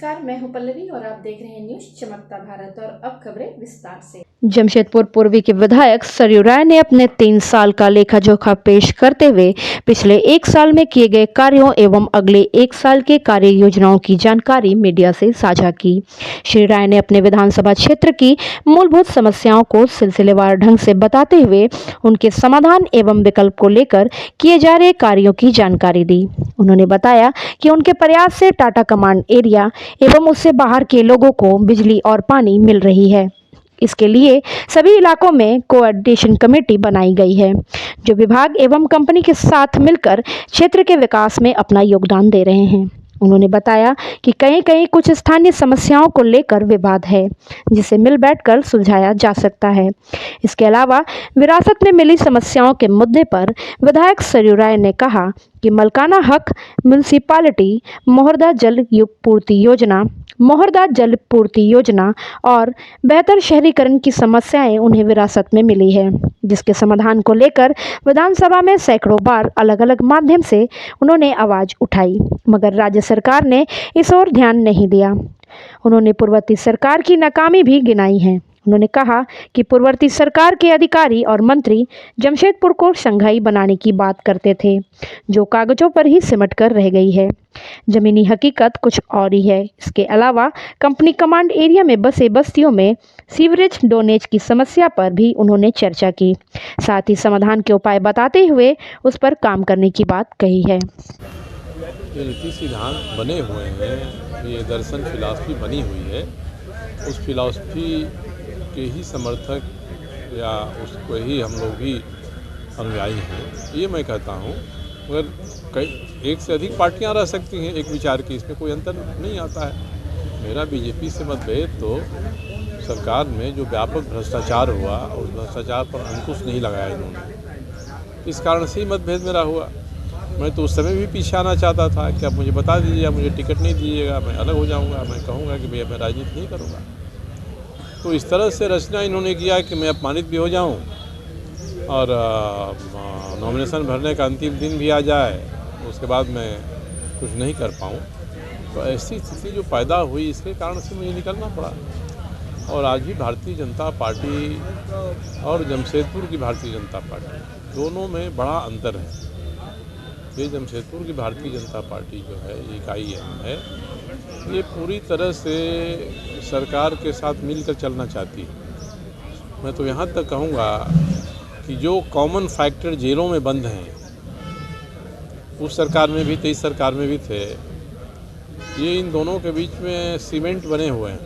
नमस्कार, मैं हूं पल्लवी और आप देख रहे हैं न्यूज चमकता भारत। और अब खबरें विस्तार से। जमशेदपुर पूर्वी के विधायक सरयू राय ने अपने 3 साल का लेखा जोखा पेश करते हुए पिछले 1 साल में किए गए कार्यों एवं अगले 1 साल के कार्य योजनाओं की जानकारी मीडिया से साझा की। श्री राय ने अपने विधानसभा क्षेत्र की मूलभूत समस्याओं को सिलसिलेवार ढंग से बताते हुए उनके समाधान एवं विकल्प को लेकर किए जा रहे कार्यों की जानकारी दी। उन्होंने बताया कि उनके प्रयास से टाटा कमांड एरिया एवं उससे बाहर के लोगों को बिजली और पानी मिल रही है। इसके लिए सभी इलाकों में कोऑर्डिनेशन कमेटी बनाई गई है, जो विभाग एवं कंपनी के साथ मिलकर क्षेत्र के विकास में अपना योगदान दे रहे हैं। उन्होंने बताया कि कहीं कहीं कुछ स्थानीय समस्याओं को लेकर विवाद है, जिसे मिल बैठकर सुलझाया जा सकता है। इसके अलावा विरासत में मिली समस्याओं के मुद्दे पर विधायक सरयू राय ने कहा कि मलकाना हक म्युनिसिपालिटी मोहरदा जल पूर्ति योजना और बेहतर शहरीकरण की समस्याएं उन्हें विरासत में मिली है, जिसके समाधान को लेकर विधानसभा में सैकड़ों बार अलग अलग माध्यम से उन्होंने आवाज उठाई, मगर राज्य सरकार ने इस ओर ध्यान नहीं दिया। उन्होंने पूर्ववर्ती सरकार की नाकामी भी गिनाई है। उन्होंने कहा कि पूर्ववर्ती सरकार के अधिकारी और मंत्री जमशेदपुर को शंघाई बनाने की बात करते थे, जो कागजों पर ही सिमट कर रह गई है। जमीनी हकीकत कुछ और ही है। इसके अलावा कंपनी कमांड एरिया में बसे बस्तियों में सीवरेज ड्रेनेज की समस्या पर भी उन्होंने चर्चा की, साथ ही समाधान के उपाय बताते हुए उस पर काम करने की बात कही है। ये नीति सिद्धांत बने हुए हैं, ये दर्शन फिलॉसफी बनी हुई है, उस फिलॉसफी के ही समर्थक या उसको ही हम लोग भी अनुयायी हैं, ये मैं कहता हूँ। मगर कई एक से अधिक पार्टियां रह सकती हैं एक विचार की, इसमें कोई अंतर नहीं आता है। मेरा बीजेपी से मतभेद तो सरकार में जो व्यापक भ्रष्टाचार हुआ, उस भ्रष्टाचार पर अंकुश नहीं लगाया इन्होंने, इस कारण से ही मतभेद मेरा हुआ। मैं तो उस समय भी पीछे आना चाहता था कि आप मुझे बता दीजिए, मुझे टिकट नहीं दीजिएगा, मैं अलग हो जाऊंगा, मैं कहूँगा कि भैया मैं राजनीति नहीं करूँगा। तो इस तरह से रचना इन्होंने किया कि मैं अपमानित भी हो जाऊँ और नॉमिनेशन भरने का अंतिम दिन भी आ जाए, उसके बाद मैं कुछ नहीं कर पाऊँ। तो ऐसी स्थिति जो पैदा हुई, इसके कारण से मुझे निकलना पड़ा। और आज भी भारतीय जनता पार्टी और जमशेदपुर की भारतीय जनता पार्टी दोनों में बड़ा अंतर है। ये जमशेदपुर की भारतीय जनता पार्टी जो है, ये इकाई है, ये पूरी तरह से सरकार के साथ मिलकर चलना चाहती है। मैं तो यहाँ तक कहूँगा कि जो कॉमन फैक्टर जेलों में बंद हैं, उस सरकार में भी थे, इस सरकार में भी थे, ये इन दोनों के बीच में सीमेंट बने हुए हैं।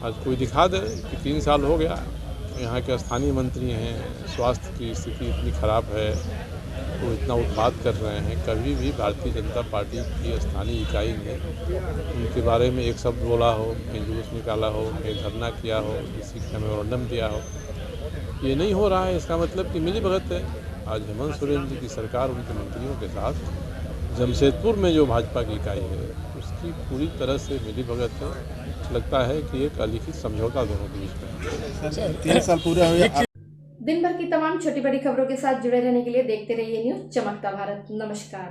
आज कोई दिखा दे कि 3 साल हो गया, यहाँ के स्थानीय मंत्री हैं, स्वास्थ्य की स्थिति इतनी ख़राब है, वो इतना उत्पात कर रहे हैं। कभी भी भारतीय जनता पार्टी की स्थानीय इकाई ने उनके बारे में एक शब्द बोला हो, कहीं जुलूस निकाला हो, कहीं धरना किया हो, किसी का मेमोरेंडम दिया हो, ये नहीं हो रहा है। इसका मतलब कि मिली भगत है। आज हेमंत सोरेन जी की सरकार उनके मंत्रियों के साथ जमशेदपुर में जो भाजपा की इकाई है, उसकी पूरी तरह से मिली भगत है। लगता है कि एक अलिखित समझौता दोनों के बीच में। 3 साल पूरा हुए। दिन भर की तमाम छोटी बड़ी खबरों के साथ जुड़े रहने के लिए देखते रहिए न्यूज चमकता भारत। नमस्कार।